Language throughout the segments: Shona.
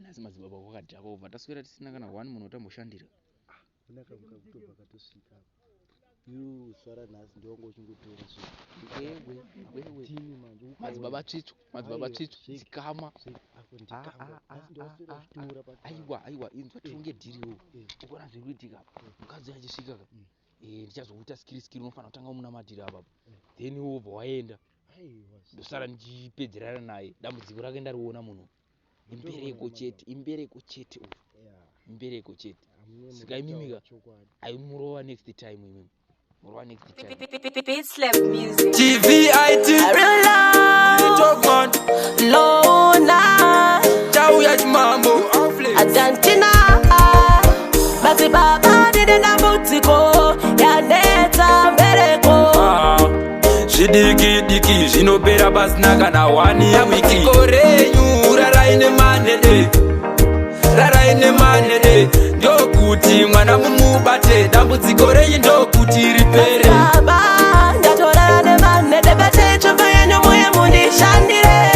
Nasi madzibaba kwakadhaka over taswera tisina kana 1 munhu utamboshandira. Unaka mukabva katosvika. Swara nhasi ndio wangu uchingotora Wewe tini manje madzibaba tsvitsvu zikama. Aiwa inzwa tunge dhiriwo. Ukona zvikuitika. Mukadzi achisvika ka. Ndichazokuita skill unofana kutanga muna madhiri apa. Then wobva waenda. Ndosara ndichipedzerana naye. Dambudziko rake ndariona munhu. Imbereko chete. Imbereko chete. Sikaimimika. Aimurova next time imimi. Beat slap music. TVIT. Real love. Lona. Ciao ya mambo. Adantina. Bati baba didenda butiko. Ya neta mbereko. Shidiki zvinopera pasina kana 1 ya wiki. Korenyu raraine manede. Ndokuti mwana mumubate. Dambudziko renyu ndokuti ripere. Baba ndatorana nemanede bate chombo yenyu muye mundishandire.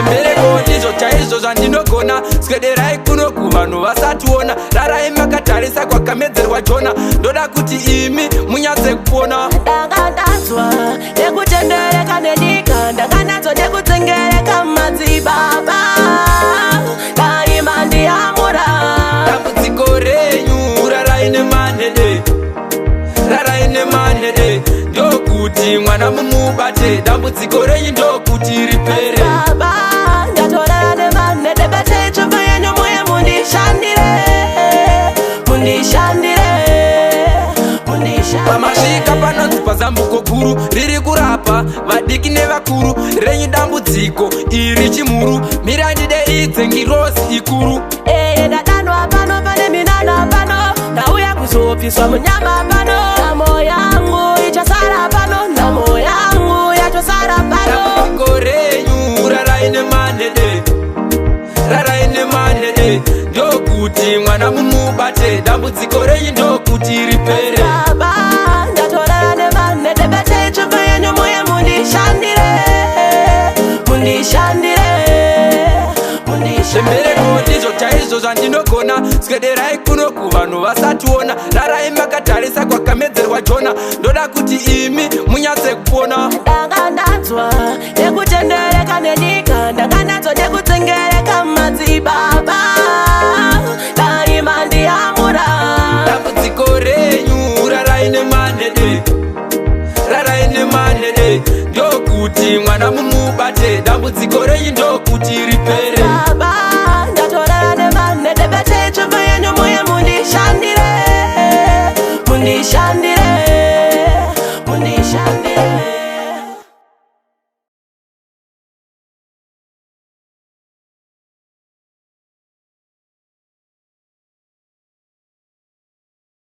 Mbereko ndizvo chaizvo zvandinogona. Swederai kuno kuvanhu vasationa. Rarai makatarisa kwakamedzerwa Jona. Ndoda kuti imi munyatse kupona. Ndanga ndatswa nekutendereka nenyika. Ndanga ndatswa nekutsengereka madzibaba. Daima ndiyamura. Dambudziko renyu raraine manede. Ndokuti mwana mumubate. Dambudziko renyu ndokuti ripere. Baba ndatorana nemanede bate chombo yenyu muye mundishandire. Pamasvika panonzi pazambuko guru riri kurapa vadiki nevakuru. Renyu dambudziko iri chimuru. Mirandide idze ngirosi ikuru. Ndadanwa pano pane minana pano. Ndauya kuzopiswa munyama pano. Ndamo yangu ichasara pano. Ndamo yangu yachosara pano. Dambudziko renyu raraine manede. Ndokuti mwana mumubate. Dambudziko renyu ndokuti ripere. Baba ndatorana nemanede bate chombo yenyu muye mundishandire. Mbereko ndizvo chaizvo zvandinogona. Swederai kuno kuvanhu vasationa. Rarai makatarisa kwakamedzerwa Jona. Ndoda kuti imi munyatse kupona. Ndanga ndatswa nekutendereka nenyika. Ndanga ndatswa nekutsengereka madzibaba. Daima ndiyamura. Dambudziko renyu raraine manede. Ndokuti mwana mumubate. Dambudziko renyu ndokuti ripere. Baba